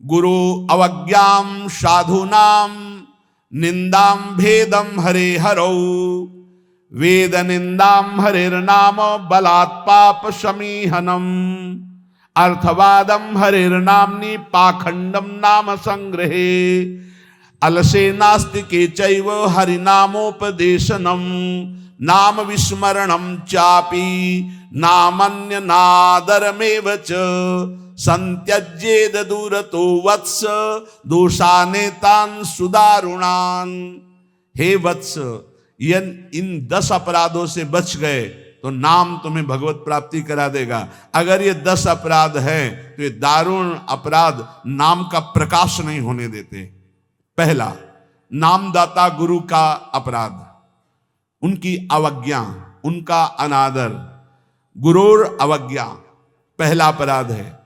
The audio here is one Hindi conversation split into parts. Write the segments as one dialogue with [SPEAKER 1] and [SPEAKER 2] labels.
[SPEAKER 1] गुरु अवज्ञाम साधूनाम निंदाम भेदम हरे हरौ वेद निंदाम हरिर्नाम बलात् पाप समीहनम अर्थवादम हरिर्नाम्नि पाखंडम नाम संग्रहे अलसे नास्तिके चैव हरिनामोपदेशनम नाम विस्मरणम चापि नामन्य नादरमेव च संत्यज्येद दूरतो वत्स दोषानेतान सुदारुणान। हे वत्स, इन 10 अपराधों से बच गए तो नाम तुम्हें भगवत प्राप्ति करा देगा। अगर ये 10 अपराध हैं तो ये दारुण अपराध नाम का प्रकाश नहीं होने देते। पहला, नामदाता गुरु का अपराध, उनकी अवज्ञा, उनका अनादर। गुरुर अवज्ञा पहला अपराध है।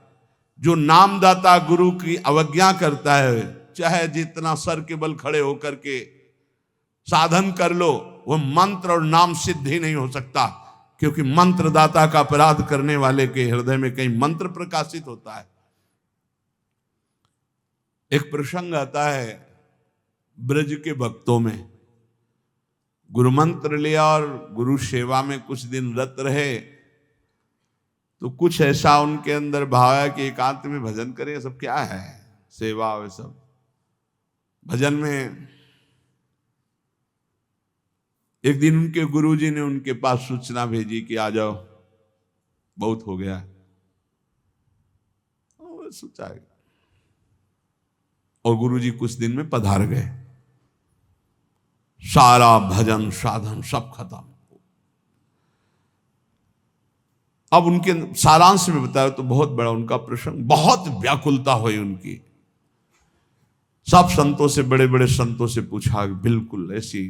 [SPEAKER 1] जो नामदाता गुरु की अवज्ञा करता है, चाहे जितना सर के बल खड़े होकर के साधन कर लो, वो मंत्र और नाम सिद्ध ही नहीं हो सकता, क्योंकि मंत्रदाता का अपराध करने वाले के हृदय में कहीं मंत्र प्रकाशित होता है। एक प्रसंग आता है ब्रज के भक्तों में, गुरु मंत्र लिया और गुरु सेवा में कुछ दिन रत रहे, तो कुछ ऐसा उनके अंदर भाव है कि एकांत में भजन करें। सब क्या है, सेवा वे सब भजन में। एक दिन उनके गुरुजी ने उनके पास सूचना भेजी कि आ जाओ, बहुत हो गया। सोचा, और गुरुजी कुछ दिन में पधार गए। सारा भजन साधन सब खत्म। अब उनके सारांश में बताया तो बहुत बड़ा उनका प्रसंग, बहुत व्याकुलता हुई उनकी। सब संतों से, बड़े बड़े संतों से पूछा, बिल्कुल ऐसी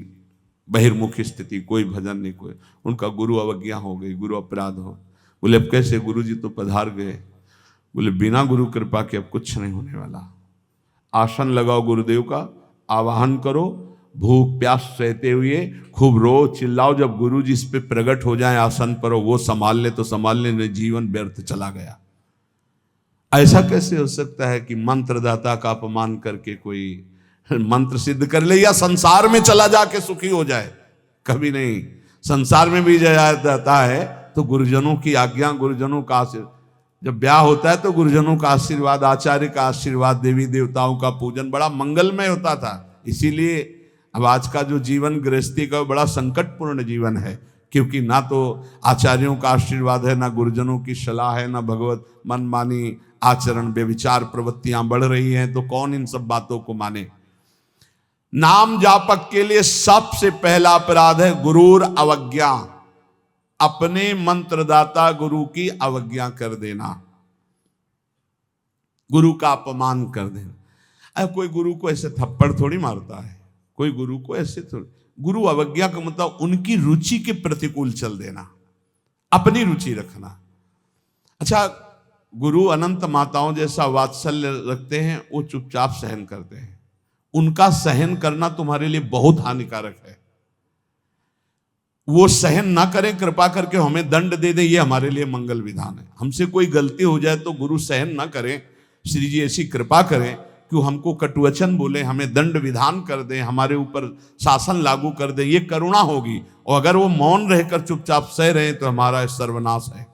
[SPEAKER 1] बहिर्मुखी स्थिति, कोई भजन नहीं, कोई। उनका गुरु अवज्ञा हो गई, गुरु अपराध हो। बोले अब कैसे, गुरु जी तो पधार गए। बोले बिना गुरु कृपा के अब कुछ नहीं होने वाला। आसन लगाओ गुरुदेव का, आवाहन करो, भूख प्यास सहते हुए खूब रो चिल्लाओ। जब गुरु जी इस पे प्रकट हो जाए आसन पर, वो संभाल ले तो संभाल ले, नहीं जीवन व्यर्थ चला गया। ऐसा कैसे हो सकता है कि मंत्रदाता का अपमान करके कोई मंत्र सिद्ध कर ले या संसार में चला जाके सुखी हो जाए? कभी नहीं। संसार में भी जाता है तो गुरुजनों की आज्ञा, गुरुजनों का आशीर्वाद। जब ब्याह होता है तो गुरुजनों का आशीर्वाद, आचार्य का आशीर्वाद, देवी देवताओं का पूजन बड़ा मंगलमय होता था। इसीलिए अब आज का जो जीवन गृहस्थी का बड़ा संकटपूर्ण जीवन है, क्योंकि ना तो आचार्यों का आशीर्वाद है, ना गुरुजनों की सलाह है, ना भगवत मनमानी आचरण व्यभिचार प्रवृत्तियां बढ़ रही हैं, तो कौन इन सब बातों को माने। नाम जापक के लिए सबसे पहला अपराध है गुरूर अवज्ञा, अपने मंत्रदाता गुरु की अवज्ञा कर देना, गुरु का अपमान कर देना। अरे कोई गुरु को ऐसे थप्पड़ थोड़ी मारता है, कोई गुरु को ऐसे थोड़ी। गुरु अवज्ञा का मतलब उनकी रुचि के प्रतिकूल चल देना, अपनी रुचि रखना। अच्छा, गुरु अनंत माताओं जैसा वात्सल्य रखते हैं, वो चुपचाप सहन करते हैं। उनका सहन करना तुम्हारे लिए बहुत हानिकारक है। वो सहन ना करें, कृपा करके हमें दंड दे दे, ये हमारे लिए मंगल विधान है। हमसे कोई गलती हो जाए तो गुरु सहन ना करें, श्री जी ऐसी कृपा करें कि हमको कटुवचन बोले, हमें दंड विधान कर दें, हमारे ऊपर शासन लागू कर दें, ये करुणा होगी। और अगर वो मौन रहकर चुपचाप सह रहे हैं तो हमारा सर्वनाश है।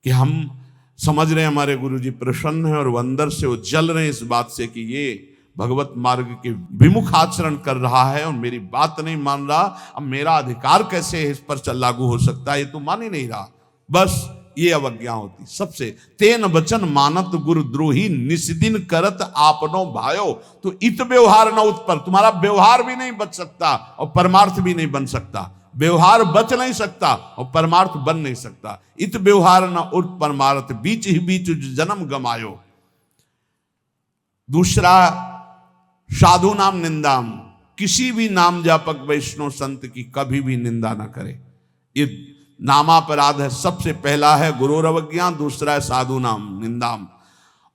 [SPEAKER 1] कि हम समझ रहे हैं हमारे गुरु जी प्रसन्न हैं और वो अंदर से वो जल रहे हैं इस बात से कि ये भगवत मार्ग के विमुख आचरण कर रहा है और मेरी बात नहीं मान रहा, अब मेरा अधिकार कैसे इस पर लागू हो सकता है, ये तो मान ही नहीं रहा। बस ये अवज्ञा होती सबसे। तेन वचन मानत गुरु द्रोही निस्दिन करत आपनो भायो। तो इत व्यवहार न उत्पर, तुम्हारा व्यवहार भी नहीं बच सकता और परमार्थ भी नहीं बन सकता। व्यवहार बच नहीं सकता और परमार्थ बन नहीं सकता। इत व्यवहार न उत परमार्थ, बीच ही बीच जन्म गमायो। दूसरा, साधु नाम निंदाम, किसी भी नाम जापक वैष्णव संत की कभी भी निंदा ना करे। ये नामापराध है। सबसे पहला है गुरुर अवज्ञा, दूसरा है साधु नाम निंदाम।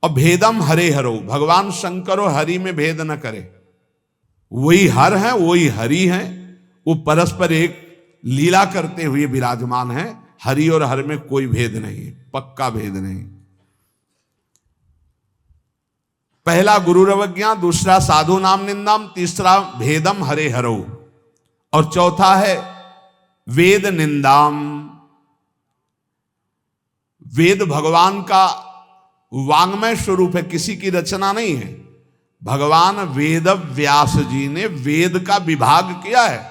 [SPEAKER 1] और भेदम हरे हरो, भगवान शंकर और हरि में भेद न करे। वही हर है, वही हरि है, वो परस्पर एक लीला करते हुए विराजमान है। हरि और हर में कोई भेद नहीं, पक्का भेद नहीं। पहला गुरुरवज्ञा, दूसरा साधु नाम निंदाम, तीसरा भेदम हरे हरो, और चौथा है वेद निंदाम। वेद भगवान का वांग्मय स्वरूप है, किसी की रचना नहीं है। भगवान वेद व्यास जी ने वेद का विभाग किया है।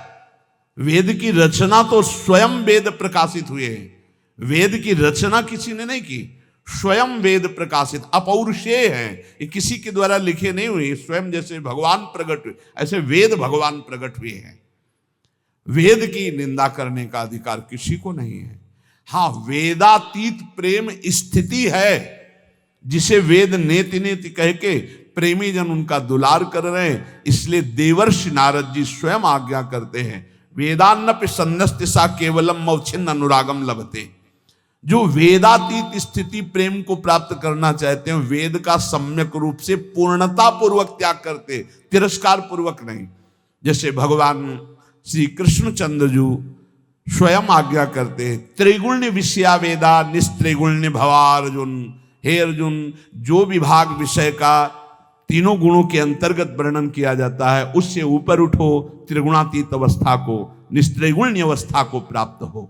[SPEAKER 1] वेद की रचना तो स्वयं वेद प्रकाशित हुए हैं, वेद की रचना किसी ने नहीं की, स्वयं वेद प्रकाशित अपौरुषेय हैं, ये किसी के द्वारा लिखे नहीं हुए। स्वयं जैसे भगवान प्रकट हुए ऐसे वेद भगवान प्रकट हुए हैं। वेद की निंदा करने का अधिकार किसी को नहीं है। हाँ, वेदातीत प्रेम स्थिति है जिसे वेद नेति नेति कह के प्रेमी जन उनका दुलार कर रहे हैं। इसलिए देवर्षि नारद जी स्वयं आज्ञा करते हैं, वेदान्नपि सन्नस्ति सा केवलम मौछिन्न अनुरागम लभते। जो वेदातीत स्थिति प्रेम को प्राप्त करना चाहते हैं, वेद का सम्यक रूप से पूर्णता पूर्वक त्याग करते, तिरस्कार पूर्वक नहीं। जैसे भगवान श्री कृष्णचंद्र जी स्वयं आज्ञा करते हैं, त्रिगुण्य विषया वेदा निस्त्रिगुण्य भवा अर्जुन। हे अर्जुन, जो विभाग विषय का तीनों गुणों के अंतर्गत वर्णन किया जाता है, उससे ऊपर उठो, त्रिगुणातीत अवस्था को, निस्त्रिगुण्य अवस्था को प्राप्त हो।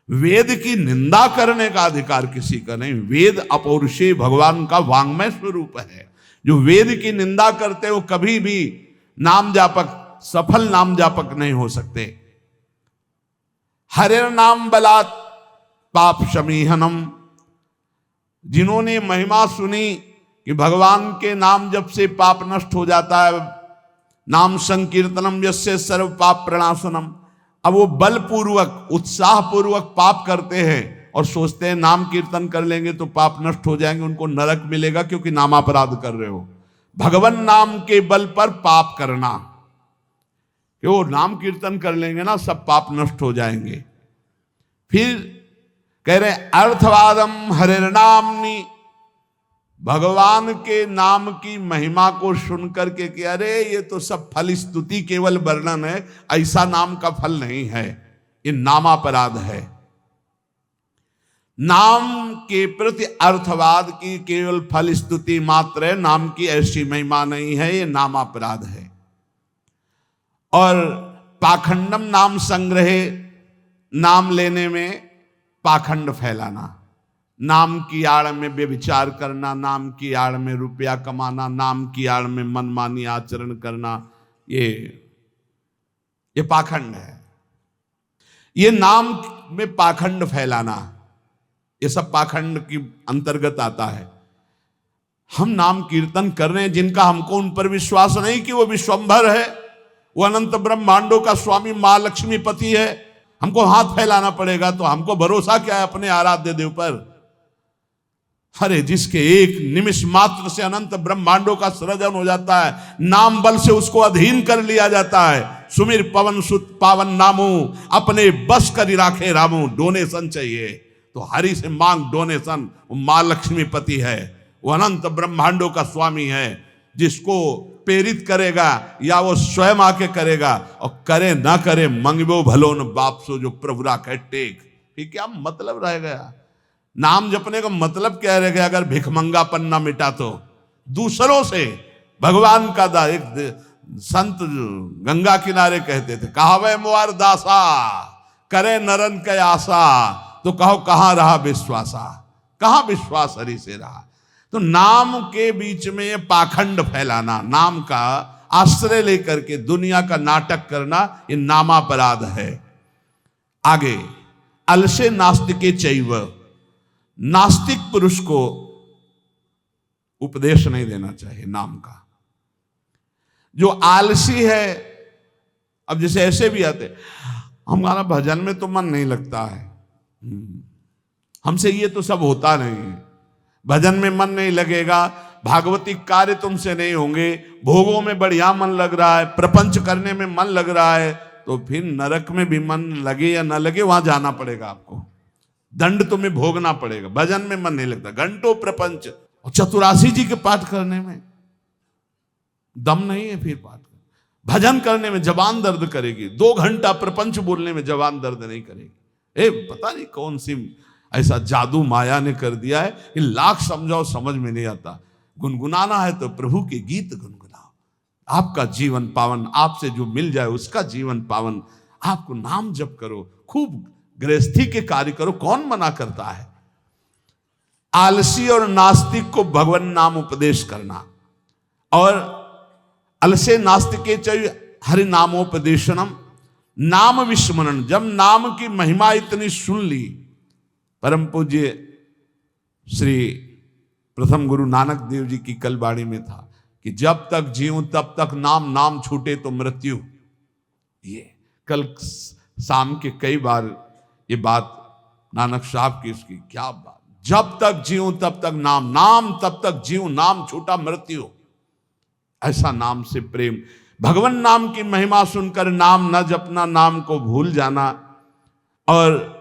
[SPEAKER 1] वेद की निंदा करने का अधिकार किसी का नहीं। वेद अपौरुषेय भगवान का वांग्मय स्वरूप है। जो वेद की निंदा करते हो कभी भी नाम जापक, सफल नाम जापक नहीं हो सकते। हरिर नाम बलात् पाप शमीहनम। जिन्होंने महिमा सुनी कि भगवान के नाम जप से पाप नष्ट हो जाता है, नाम संकीर्तनम यस्य सर्व पाप प्रणाशनम, अब वो बलपूर्वक उत्साह पूर्वक पाप करते हैं और सोचते हैं नाम कीर्तन कर लेंगे तो पाप नष्ट हो जाएंगे, उनको नरक मिलेगा क्योंकि नामापराध कर रहे हो। भगवान नाम के बल पर पाप करना, कि वो नाम कीर्तन कर लेंगे ना सब पाप नष्ट हो जाएंगे। फिर कह रहे अर्थवादम हरिर्नामनि, भगवान के नाम की महिमा को सुन करके कि अरे ये तो सब फल स्तुति केवल वर्णन है, ऐसा नाम का फल नहीं है, ये नामापराध है। नाम के प्रति अर्थवाद की केवल फल स्तुति मात्र है, नाम की ऐसी महिमा नहीं है, ये नामापराध है। और पाखंडम नाम संग्रहे, नाम लेने में पाखंड फैलाना, नाम की आड़ में व्यभिचार करना, नाम की आड़ में रुपया कमाना, नाम की आड़ में मनमानी आचरण करना, ये पाखंड है। ये नाम में पाखंड फैलाना, ये सब पाखंड की अंतर्गत आता है। हम नाम कीर्तन कर रहे हैं, जिनका हमको उन पर विश्वास नहीं कि वो विश्वंभर है, वो अनंत ब्रह्मांडों का स्वामी मां लक्ष्मी पति है, हमको हाथ फैलाना पड़ेगा। तो हमको भरोसा क्या है अपने आराध्य देव पर? अरे जिसके एक निमिष मात्र से अनंत ब्रह्मांडों का सृजन हो जाता है, नाम बल से उसको अधीन कर लिया जाता है। सुमिर पवन सुत पावन नामो, अपने बस कर राखे रामो। डोनेशन चाहिए तो हरि से मांग डोनेशन। वो मां लक्ष्मी पति है, वो अनंत ब्रह्मांडों का स्वामी है। जिसको प्रेरित करेगा या वो स्वयं आके करेगा, और करे ना करे मंगबो भलो न बाप सो जो प्रभु राखे टेक। फिर क्या मतलब रह गया? नाम जपने का मतलब क्या रह गया अगर भिखमंगापन ना मिटा तो? दूसरों से भगवान का दा। एक संत गंगा किनारे कहते थे, कहावे मुआर दासा करे नरन के आशा, तो कहो कहां रहा विश्वासा, कहां विश्वास हरि से रहा। तो नाम के बीच में ये पाखंड फैलाना, नाम का आश्रय लेकर के दुनिया का नाटक करना, ये नामापराध है। आगे अलसे नास्तिके चैव, नास्तिक पुरुष को उपदेश नहीं देना चाहिए नाम का। जो आलसी है, अब जैसे ऐसे भी आते, हमारा भजन में तो मन नहीं लगता है, हमसे ये तो सब होता नहीं है, भजन में मन नहीं लगेगा, भागवती कार्य तुमसे नहीं होंगे, भोगों में बढ़िया मन लग रहा है, प्रपंच करने में मन लग रहा है, तो फिर नरक में भी मन लगे या ना लगे वहां जाना पड़ेगा आपको, दंड तुम्हें भोगना पड़ेगा। भजन में मन नहीं लगता, घंटों प्रपंच और चतुरासी जी के पाठ करने में दम नहीं है, फिर पाठ कर भजन करने में जबान दर्द करेगी, 2 घंटा प्रपंच बोलने में जबान दर्द नहीं करेगी। पता नहीं कौन सी ऐसा जादू माया ने कर दिया है कि लाख समझाओ समझ में नहीं आता। गुनगुनाना है तो प्रभु के गीत गुनगुनाओ, आपका जीवन पावन, आपसे जो मिल जाए उसका जीवन पावन। आपको नाम जप करो, खूब गृहस्थी के कार्य करो, कौन मना करता है। आलसी और नास्तिक को भगवान नाम उपदेश करना, और अलसे नास्तिके च हरि नामोपदेशनम, नाम विस्मरण। जब नाम की महिमा इतनी सुन ली, परम पूज्य श्री प्रथम गुरु नानक देव जी की कल वाणी में था कि जब तक जीऊं तब तक नाम, नाम छूटे तो मृत्यु। ये कल शाम के कई बार ये बात नानक साहब की, इसकी क्या बात, जब तक जीऊं तब तक नाम, नाम तब तक जीऊं, नाम छूटा मृत्यु। ऐसा नाम से प्रेम, भगवान नाम की महिमा सुनकर नाम न जपना, नाम को भूल जाना, और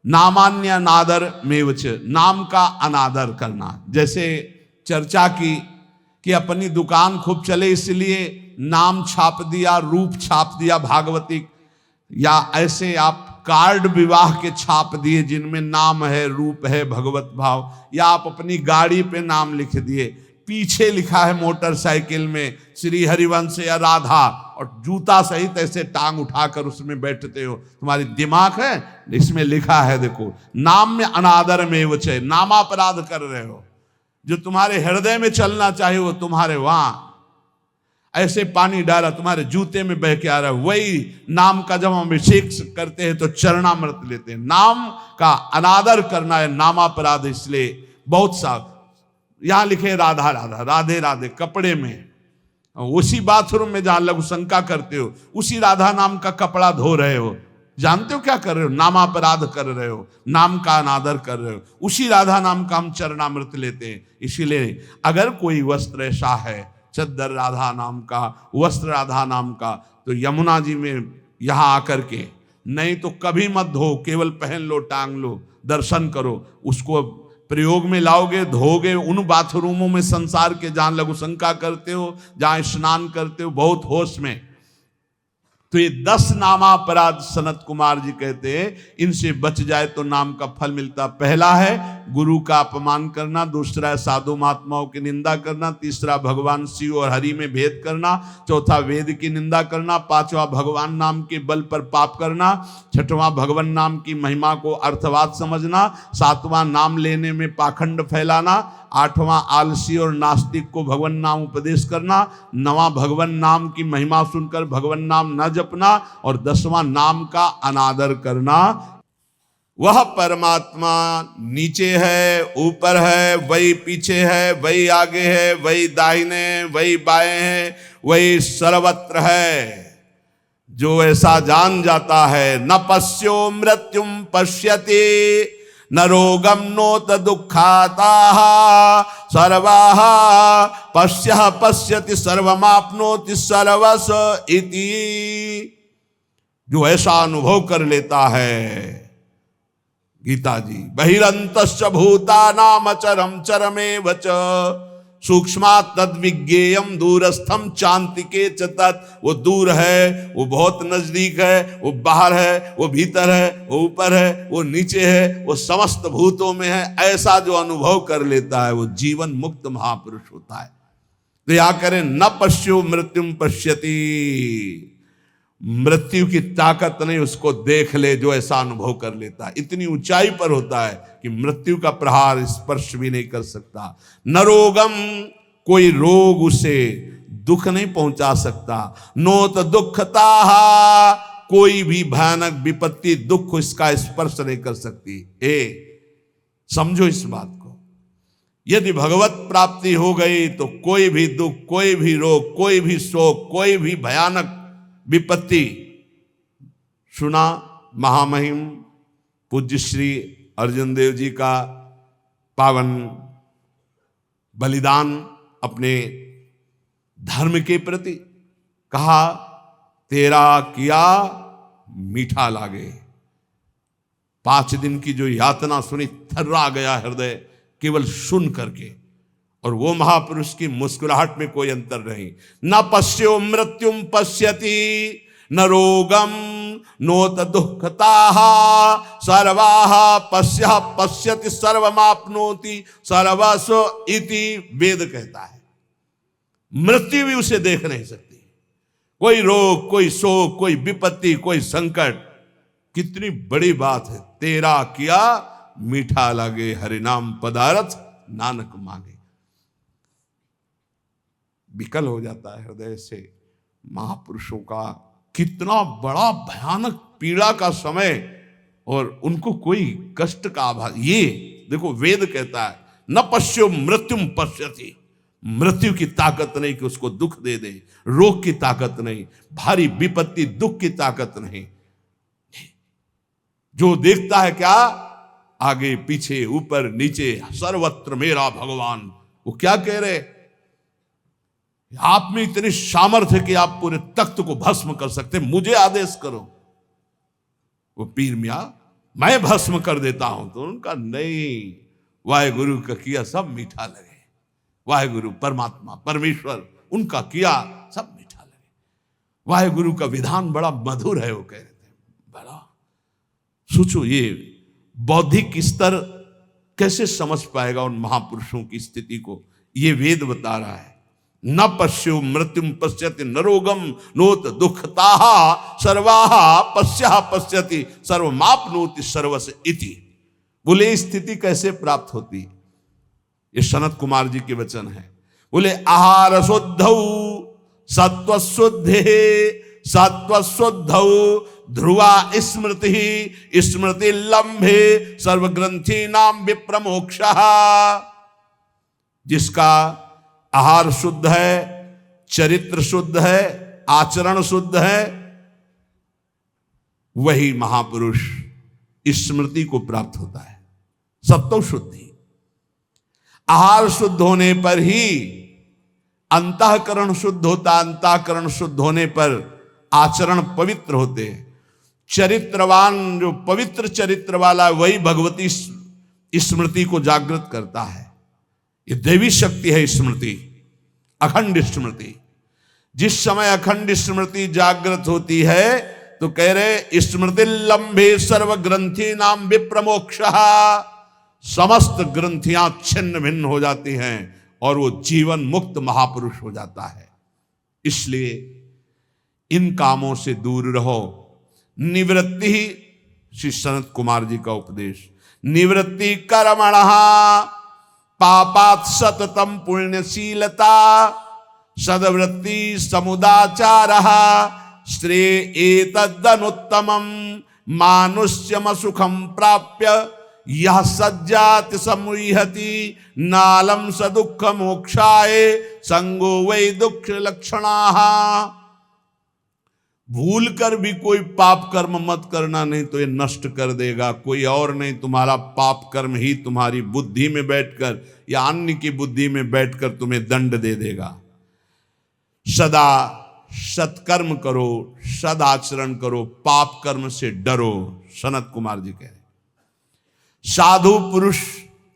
[SPEAKER 1] नामान्य अनादर मेवच, नाम का अनादर करना। जैसे चर्चा की कि अपनी दुकान खूब चले इसलिए नाम छाप दिया, रूप छाप दिया भागवती, या ऐसे आप कार्ड विवाह के छाप दिए जिनमें नाम है, रूप है, भगवत भाव, या आप अपनी गाड़ी पे नाम लिख दिए, पीछे लिखा है मोटरसाइकिल में श्री हरिवंश या राधा, और जूता सहित ऐसे टांग उठाकर उसमें बैठते हो। तुम्हारी दिमाग है, इसमें लिखा है देखो, नाम में अनादर में वचे, नामापराध कर रहे हो। जो तुम्हारे हृदय में चलना चाहिए वो तुम्हारे वहां ऐसे पानी डाला तुम्हारे जूते में बह के आ रहा है। वही नाम का जब हम अभिषेक करते हैं तो चरणामृत लेते हैं। नाम का अनादर करना है नामापराध। इसलिए बहुत सा यहां लिखे राधा राधा, राधे राधे कपड़े में, उसी बाथरूम में जहां लघु शंका करते हो उसी राधा नाम का कपड़ा धो रहे हो। जानते हो क्या कर रहे हो? नामापराध कर रहे हो, नाम का अनादर कर रहे हो। उसी राधा नाम का हम चरणामृत लेते हैं। इसीलिए अगर कोई वस्त्र ऐसा है, चद्दर राधा नाम का, वस्त्र राधा नाम का, तो यमुना जी में यहां आकर के, नहीं तो कभी मत धो, केवल पहन लो, टांग लो, दर्शन करो। उसको प्रयोग में लाओगे, धोगे उन बाथरूमों में संसार के जहां लघु शंका करते हो, जहां स्नान करते हो बहुत होश में। तो ये 10 नामापराध सनत कुमार जी कहते हैं, इनसे बच जाए तो नाम का फल मिलता। पहला है गुरु का अपमान करना, दूसरा है साधु महात्माओं की निंदा करना, तीसरा भगवान शिव और हरि में भेद करना, चौथा वेद की निंदा करना, पांचवा भगवान नाम के बल पर पाप करना, छठवां भगवान नाम की महिमा को अर्थवाद समझना, सातवां नाम लेने में पाखंड फैलाना, आठवां आलसी और नास्तिक को भगवान नाम उपदेश करना, नवां भगवान नाम की महिमा सुनकर भगवान नाम न जपना, और 10वां नाम का अनादर करना। वह परमात्मा नीचे है, ऊपर है, वही पीछे है, वही आगे है, वही दाहिने, वही बाएं है, वही सर्वत्र है। जो ऐसा जान जाता है, न पश्यो मृत्युम पश्यति, न रोगम नोत दुखाता, सर्वाः पश्यः पश्यति सर्वमाप्नोति सर्वस इति। जो ऐसा अनुभव कर लेता है, गीता जी, बहिरंतश्च भूतानाम अचरम चरमेव च, सूक्ष्मात् तद्विज्ञेयम दूरस्थम चान्तिके च तत्। वो दूर है, वो बहुत नजदीक है, वो बाहर है, वो भीतर है, वो ऊपर है, वो नीचे है, वो समस्त भूतों में है। ऐसा जो अनुभव कर लेता है वो जीवन मुक्त महापुरुष होता है। तो या करें, न पश्यो मृत्युम पश्यति, मृत्यु की ताकत नहीं, उसको देख ले जो ऐसा अनुभव कर लेता है। इतनी ऊंचाई पर होता है कि मृत्यु का प्रहार स्पर्श भी नहीं कर सकता। न रोगम, कोई रोग उसे दुख नहीं पहुंचा सकता। नोत दुखता, कोई भी भयानक विपत्ति दुख इसका स्पर्श नहीं कर सकती। समझो इस बात को। यदि भगवत प्राप्ति हो गई तो कोई भी दुख, कोई भी रोग, कोई भी शोक, कोई भी भयानक विपत्ति। सुना महामहिम पूज्य श्री अर्जुन देव जी का पावन बलिदान अपने धर्म के प्रति। कहा, तेरा किया मीठा लागे। 5 दिन की जो यातना सुनी, थर्रा गया हृदय केवल सुन करके। और वो महापुरुष की मुस्कुराहट में कोई अंतर नहीं। न पश्यो मृत्युम पश्यति, न रोगम नोत दुःखताः सर्वाः पश्यः पश्यति सर्वमाप्नोति सर्वस्व इति वेद कहता है। मृत्यु भी उसे देख नहीं सकती। कोई रोग, कोई शोक, कोई विपत्ति, कोई संकट, कितनी बड़ी बात है। तेरा किया मीठा लगे, हरिनाम पदारथ नानक मांगे। विकल हो जाता है हृदय से। महापुरुषों का कितना बड़ा भयानक पीड़ा का समय, और उनको कोई कष्ट का आभास। ये देखो वेद कहता है न पश्यो मृत्युम पश्यति। मृत्यु की ताकत नहीं कि उसको दुख दे दे, रोग की ताकत नहीं, भारी विपत्ति दुख की ताकत नहीं। जो देखता है क्या, आगे पीछे ऊपर नीचे सर्वत्र मेरा भगवान। वो क्या कह रहे, आप में इतनी सामर्थ्य कि आप पूरे तख्त को भस्म कर सकते, मुझे आदेश करो। वो पीर मियां मैं भस्म कर देता हूं। तो उनका नहीं, वाहेगुरु का किया सब मीठा लगे। वाहेगुरु परमात्मा परमेश्वर उनका किया सब मीठा लगे। वाहेगुरु का विधान बड़ा मधुर है। वो कह रहे थे बड़ा। सोचो ये बौद्धिक स्तर कैसे समझ पाएगा उन महापुरुषों की स्थिति को। ये वेद बता रहा है न पश्यो मृत्युम पश्यति न रोगम नोत दुःखताः सर्वाः पश्यः पश्यति सर्वमाप्नोति सर्वस्य इति। बोले स्थिति कैसे प्राप्त होती। ये सनत कुमार जी के वचन है। बोले आहार शुद्धौ सत्व शुद्धे सत्व शुद्धौ ध्रुवा स्मृति स्मृति लंभे सर्वग्रंथि नाम विप्रमोक्षः। जिसका आहार शुद्ध है, चरित्र शुद्ध है, आचरण शुद्ध है, वही महापुरुष स्मृति को प्राप्त होता है। सत्व शुद्धि। आहार शुद्ध होने पर ही अंतःकरण शुद्ध होता, अंतःकरण शुद्ध होने पर आचरण पवित्र होते हैं। चरित्रवान जो पवित्र चरित्र वाला वही भगवती स्मृति को जागृत करता है। ये देवी शक्ति है स्मृति, अखंड स्मृति। जिस समय अखंड स्मृति जागृत होती है तो कह रहे स्मृति लंबे सर्व ग्रंथि नाम विप्रमोक्षः। समस्त ग्रंथियां छिन्न भिन्न हो जाती हैं और वो जीवन मुक्त महापुरुष हो जाता है। इसलिए इन कामों से दूर रहो। निवृत्ति ही श्री सनत कुमार जी का उपदेश। निवृत्ति कर्मणः पापात् सततम पुण्यशीलता सद्वृत्ति समुदाचारः श्रेय एतदनुत्तमं मानुष्यम सुखम प्राप्य यह सज्जाति समुह्यति नालम स दुःख मोक्षाय संगो वै दुःख लक्षणाः। भूल कर भी कोई पाप कर्म मत करना, नहीं तो ये नष्ट कर देगा। कोई और नहीं, तुम्हारा पाप कर्म ही तुम्हारी बुद्धि में बैठकर या अन्य की बुद्धि में बैठकर तुम्हें दंड दे देगा। सदा सत्कर्म करो, सदाचरण करो, पाप कर्म से डरो। सनत कुमार जी कह रहे साधु पुरुष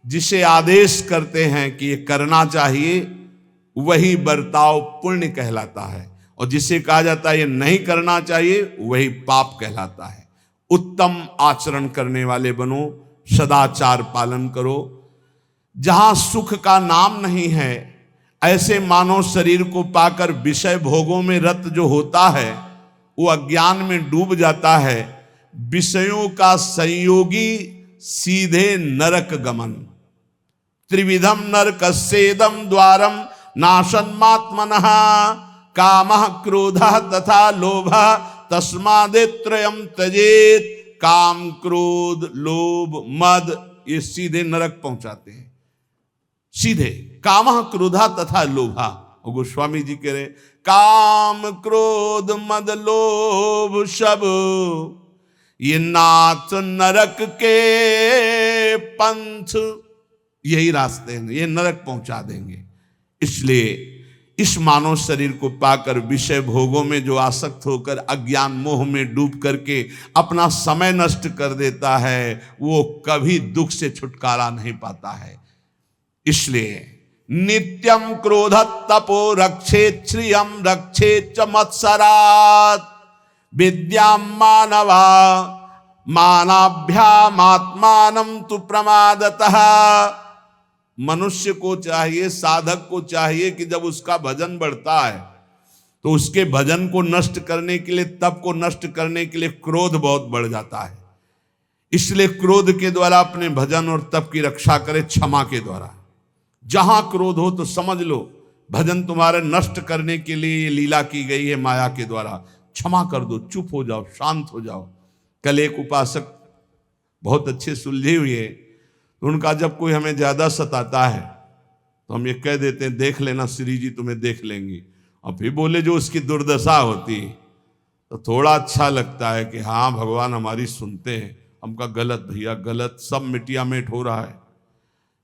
[SPEAKER 1] जिसे आदेश करते हैं कि ये करना चाहिए, वही बर्ताव पुण्य कहलाता है, और जिसे कहा जाता है ये नहीं करना चाहिए, वही पाप कहलाता है। उत्तम आचरण करने वाले बनो, सदाचार पालन करो। जहां सुख का नाम नहीं है, ऐसे मानव शरीर को पाकर विषय भोगों में रत जो होता है वो अज्ञान में डूब जाता है। विषयों का संयोगी सीधे नरक गमन। त्रिविधम नरकस्येदं द्वारम नाशन्मात्मनः कामः क्रोधः तथा लोभः तस्मादेत्रयं त्यजेत। काम क्रोध लोभ मद ये सीधे नरक पहुंचाते हैं। सीधे कामः क्रोधः तथा लोभः। और गोस्वामी जी कह रहे काम क्रोध मद लोभ सब ये नाथ नरक के पंथ। यही रास्ते हैं, ये नरक पहुंचा देंगे। इसलिए इस मानव शरीर को पाकर विषय भोगों में जो आसक्त होकर अज्ञान मोह में डूब करके अपना समय नष्ट कर देता है, वो कभी दुख से छुटकारा नहीं पाता है। इसलिए नित्यम क्रोध तपो रक्षेत श्रियम रक्षेत च मत्सरात्। विद्यां मानवा मानाभ्यामात्मानं तु प्रमादतः। मनुष्य को चाहिए, साधक को चाहिए कि जब उसका भजन बढ़ता है तो उसके भजन को नष्ट करने के लिए, तप को नष्ट करने के लिए क्रोध बहुत बढ़ जाता है। इसलिए क्रोध के द्वारा अपने भजन और तप की रक्षा करे, क्षमा के द्वारा। जहां क्रोध हो तो समझ लो भजन तुम्हारे नष्ट करने के लिए ये लीला की गई है माया के द्वारा। क्षमा कर दो, चुप हो जाओ, शांत हो जाओ। कल एक उपासक बहुत अच्छे सुलझे हुए, तो उनका जब कोई हमें ज्यादा सताता है तो हम ये कह देते हैं, देख लेना श्री जी तुम्हें देख लेंगी। और फिर बोले जो उसकी दुर्दशा होती तो थोड़ा अच्छा लगता है कि हाँ भगवान हमारी सुनते हैं। हमका गलत भैया गलत, सब मिटिया मेट हो रहा है।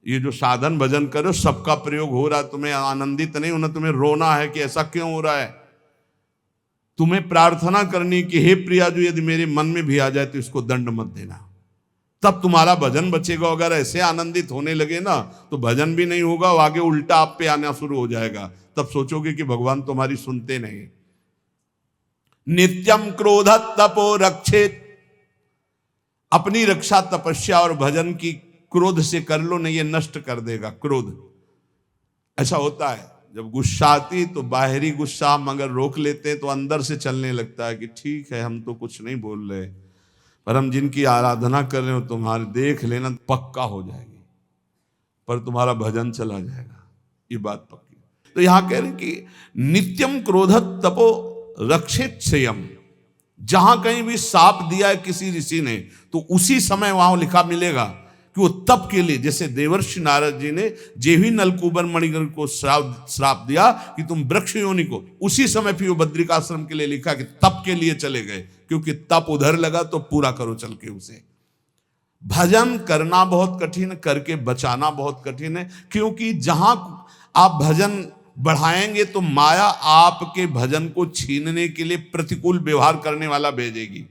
[SPEAKER 1] ये जो साधन भजन करो सबका प्रयोग हो रहा है, तुम्हें आनंदित नहीं होना, तुम्हें रोना है कि ऐसा क्यों हो रहा है। तुम्हें प्रार्थना करनी कि हे प्रिया जो यदि मेरे मन में भी आ जाए तो इसको दंड मत देना, तब तुम्हारा भजन बचेगा। अगर ऐसे आनंदित होने लगे ना तो भजन भी नहीं होगा, आगे उल्टा आप पे आना शुरू हो जाएगा। तब सोचोगे कि भगवान तुम्हारी सुनते नहीं। नित्यम क्रोध तपो रक्षेत, अपनी रक्षा तपस्या और भजन की क्रोध से कर लो, नहीं ये नष्ट कर देगा। क्रोध ऐसा होता है, जब गुस्सा आती तो बाहरी गुस्सा हम अगर रोक लेते हैं तो अंदर से चलने लगता है कि ठीक है हम तो कुछ नहीं बोल रहे, पर हम जिनकी आराधना कर रहे हो तुम्हारे देख लेना पक्का हो जाएगी, पर तुम्हारा भजन चला जाएगा, ये बात पक्की। तो यहां कह रहे हैं कि नित्यम क्रोध तपो रक्षित संयम। जहां कहीं भी साप दिया है किसी ऋषि ने तो उसी समय वहां लिखा मिलेगा कि वो तप के लिए, जैसे देवर्षि नारद जी ने जेवी नलकूबर मणिग्रह को श्राप दिया कि तुम वृक्ष योनि को, उसी समय फिर वो बद्रिकाश्रम के लिए लिखा कि तप के लिए चले गए, क्योंकि तप उधर लगा तो पूरा करो चल के उसे। भजन करना बहुत कठिन है, करके बचाना बहुत कठिन है, क्योंकि जहां आप भजन बढ़ाएंगे तो माया आपके भजन को छीनने के लिए प्रतिकूल व्यवहार करने वाला भेजेगी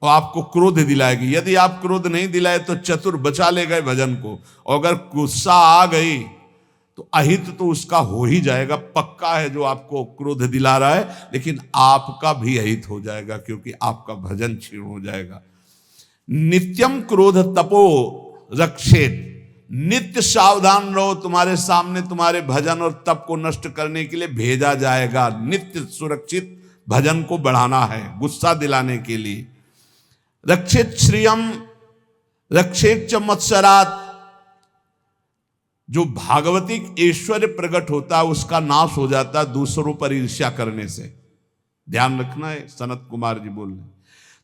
[SPEAKER 1] और आपको क्रोध दिलाएगी। यदि आप क्रोध नहीं दिलाए तो चतुर बचा ले गए भजन को, और अगर गुस्सा आ गई तो अहित तो उसका हो ही जाएगा, पक्का है जो आपको क्रोध दिला रहा है, लेकिन आपका भी अहित हो जाएगा क्योंकि आपका भजन क्षीण हो जाएगा। नित्यम क्रोध तपो रक्षेत, नित्य सावधान रहो, तुम्हारे सामने तुम्हारे भजन और तप को नष्ट करने के लिए भेजा जाएगा। नित्य सुरक्षित भजन को बढ़ाना है, गुस्सा दिलाने के लिए। रक्षित श्रियम रक्षेत च मत्सरात, जो भागवतिक ऐश्वर्य प्रकट होता है उसका नाश हो जाता है दूसरों पर ईर्ष्या करने से। ध्यान रखना है। सनत कुमार जी बोल रहे,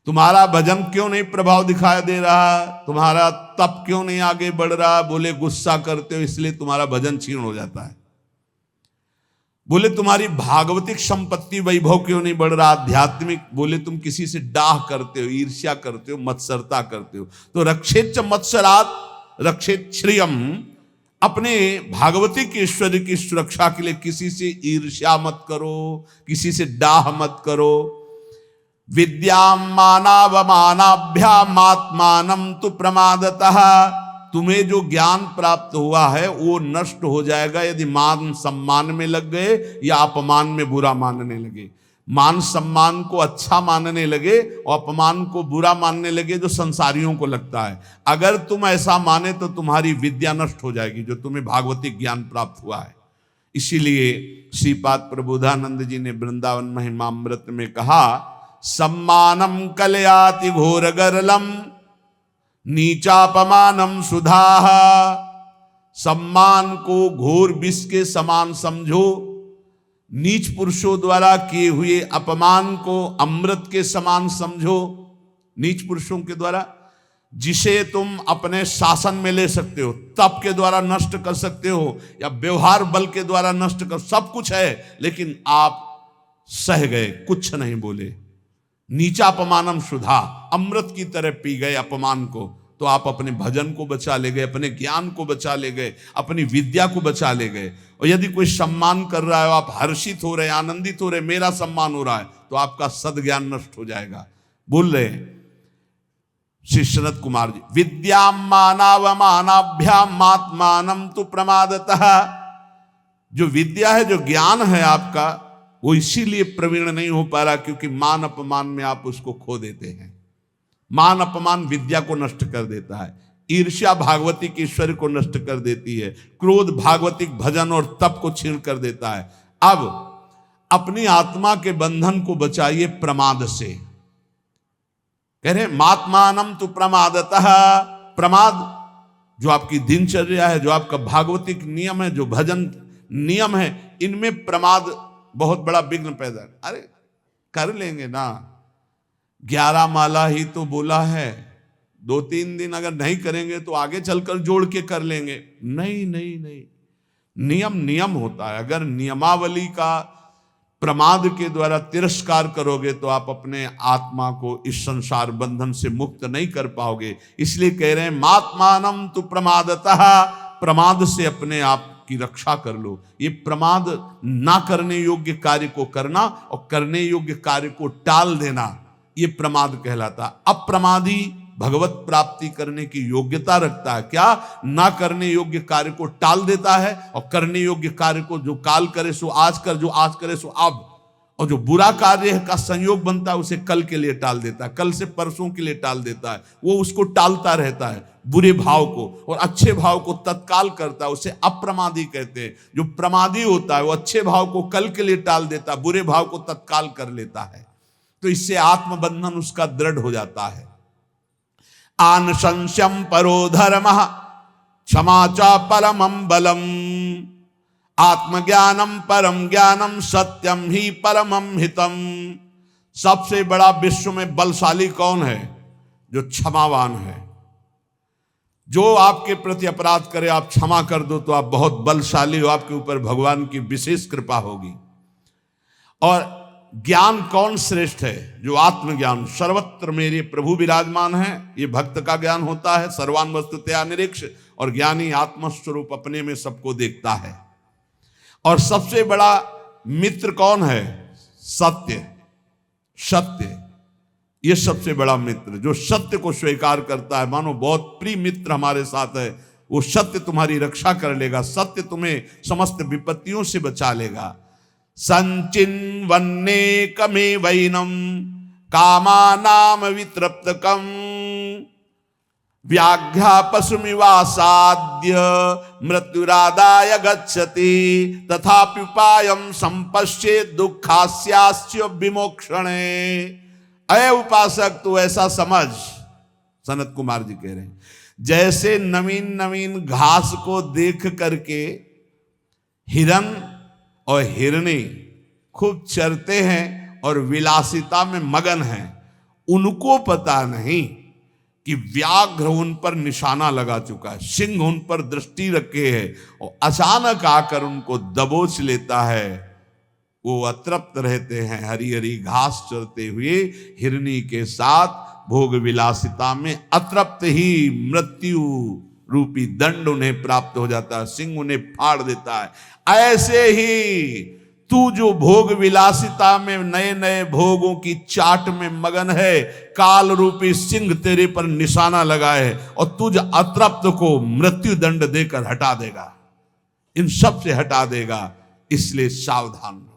[SPEAKER 1] तुम्हारा भजन क्यों नहीं प्रभाव दिखाई दे रहा, तुम्हारा तप क्यों नहीं आगे बढ़ रहा? बोले गुस्सा करते हो इसलिए तुम्हारा भजन क्षीण हो जाता है। बोले तुम्हारी भागवतिक संपत्ति वैभव क्यों नहीं बढ़ रहा, आध्यात्मिक? बोले तुम किसी से डाह करते हो, ईर्ष्या करते हो, मत्सरता करते हो। तो रक्षेत च मत्सरात रक्षेत श्रियम, अपने भागवतिक ऐश्वर्य की सुरक्षा के लिए किसी से ईर्ष्या मत करो, किसी से डाह मत करो। विद्यां मानावमानाभ्याम आत्मानं तु प्रमादतः, तुम्हें जो ज्ञान प्राप्त हुआ है वो नष्ट हो जाएगा यदि मान सम्मान में लग गए या अपमान में बुरा मानने लगे। मान सम्मान को अच्छा मानने लगे और अपमान को बुरा मानने लगे जो संसारियों को लगता है। अगर तुम ऐसा माने तो तुम्हारी विद्या नष्ट हो जाएगी जो तुम्हें भागवतिक ज्ञान प्राप्त हुआ है। इसीलिए श्रीपाद प्रबोधानंद जी ने वृंदावन महिमामृत में कहा, सम्मानम कलयाति घोर गरलम नीचापमानम सुधाः, सम्मान को घोर विष के समान समझो, नीच पुरुषों द्वारा किए हुए अपमान को अमृत के समान समझो। नीच पुरुषों के द्वारा, जिसे तुम अपने शासन में ले सकते हो, तप के द्वारा नष्ट कर सकते हो या व्यवहार बल के द्वारा नष्ट कर, सब कुछ है, लेकिन आप सह गए, कुछ नहीं बोले। नीचा अपमानम सुधा, अमृत की तरह पी गए अपमान को, तो आप अपने भजन को बचा ले गए, अपने ज्ञान को बचा ले गए, अपनी विद्या को बचा ले गए। और यदि कोई सम्मान कर रहा है, आप हर्षित हो रहे, आनंदित हो रहे, मेरा सम्मान हो रहा है, तो आपका सद्ज्ञान नष्ट हो जाएगा। बोल रहे श्री सनत कुमार जी, विद्यां मानावमानाभ्याम आत्मानं तु प्रमादतः, जो विद्या है, जो ज्ञान है आपका, वो इसीलिए प्रवीण नहीं हो पा रहा क्योंकि मान अपमान में आप उसको खो देते हैं। मान अपमान विद्या को नष्ट कर देता है, ईर्ष्या भागवतिक ईश्वर को नष्ट कर देती है, क्रोध भागवतिक भजन और तप को छीन कर देता है। अब अपनी आत्मा के बंधन को बचाइए प्रमाद से। कह रहे मात्मानम तु प्रमादतः, प्रमाद जो आपकी दिनचर्या है, जो आपका भागवतिक नियम है, जो भजन नियम है, इनमें प्रमाद बहुत बड़ा विघ्न पैदा। अरे कर लेंगे ना, 11 माला ही तो बोला है, 2-3 दिन अगर नहीं करेंगे तो आगे चलकर जोड़ के कर लेंगे। नहीं नहीं नहीं, नियम नियम होता है। अगर नियमावली का प्रमाद के द्वारा तिरस्कार करोगे तो आप अपने आत्मा को इस संसार बंधन से मुक्त नहीं कर पाओगे। इसलिए कह रहे हैं मात्मानम तु प्रमादतः, प्रमाद से अपने आप की रक्षा कर लो। ये प्रमाद ना करने योग्य कार्य को करना और करने योग्य कार्य को टाल देना, ये प्रमाद कहलाता। अप्रमादी भगवत प्राप्ति करने की योग्यता रखता है। क्या? ना करने योग्य कार्य को टाल देता है और करने योग्य कार्य को जो काल करे सो आज कर, जो आज करे सो अब, और जो बुरा कार्य का संयोग बनता है उसे कल के लिए टाल देता है, कल से परसों के लिए टाल देता है। वो उसको टालता रहता है बुरे भाव को, और अच्छे भाव को तत्काल करता है, उसे अप्रमादी कहते हैं। जो प्रमादी होता है वो अच्छे भाव को कल के लिए टाल देता है, बुरे भाव को तत्काल कर लेता है। तो इससे आत्मबंधन उसका दृढ़ हो जाता है। आनशंस्यम परो धर्मः क्षमा च परमं बलम्, आत्मज्ञानम परम ज्ञानम सत्यम ही परमं हितम। सबसे बड़ा विश्व में बलशाली कौन है? जो क्षमावान है। जो आपके प्रति अपराध करे आप क्षमा कर दो तो आप बहुत बलशाली हो, आपके ऊपर भगवान की विशेष कृपा होगी। और ज्ञान कौन श्रेष्ठ है? जो आत्मज्ञान, सर्वत्र मेरे प्रभु विराजमान है, ये भक्त का ज्ञान होता है। सर्वान वस्तुतया निरीक्ष, और ज्ञानी आत्मस्वरूप अपने में सबको देखता है। और सबसे बड़ा मित्र कौन है? सत्य। सत्य ये सबसे बड़ा मित्र, जो सत्य को स्वीकार करता है। मानो बहुत प्रिय मित्र हमारे साथ है, वो सत्य तुम्हारी रक्षा कर लेगा, सत्य तुम्हें समस्त विपत्तियों से बचा लेगा। संचिन्वन्ने कमे वैनम कामानाम वितृप्तकम व्याघ्या पशुमिवासाद्य मृत्युरादाय गच्छति तथाप्युपायं संपश्येत् दुःखास्यास्य विमोक्षणे। अय उपासक तू ऐसा समझ, सनत कुमार जी कह रहे हैं, जैसे नवीन नवीन घास को देख करके हिरन और हिरनी खूब चरते हैं और विलासिता में मगन हैं, उनको पता नहीं कि व्याघ्र उन पर निशाना लगा चुका है, सिंह उन पर दृष्टि रखे है और अचानक आकर उनको दबोच लेता है। वो अतृप्त रहते हैं, हरी हरी घास चरते हुए हिरनी के साथ भोग विलासिता में अतृप्त ही मृत्यु रूपी दंड उन्हें प्राप्त हो जाता है, सिंह उन्हें फाड़ देता है। ऐसे ही तू जो भोग विलासिता में नए नए भोगों की चाट में मगन है, काल रूपी सिंह तेरे पर निशाना लगाए और तुझ अतृप्त को मृत्यु दंड देकर हटा देगा, इन सब से हटा देगा। इसलिए सावधान।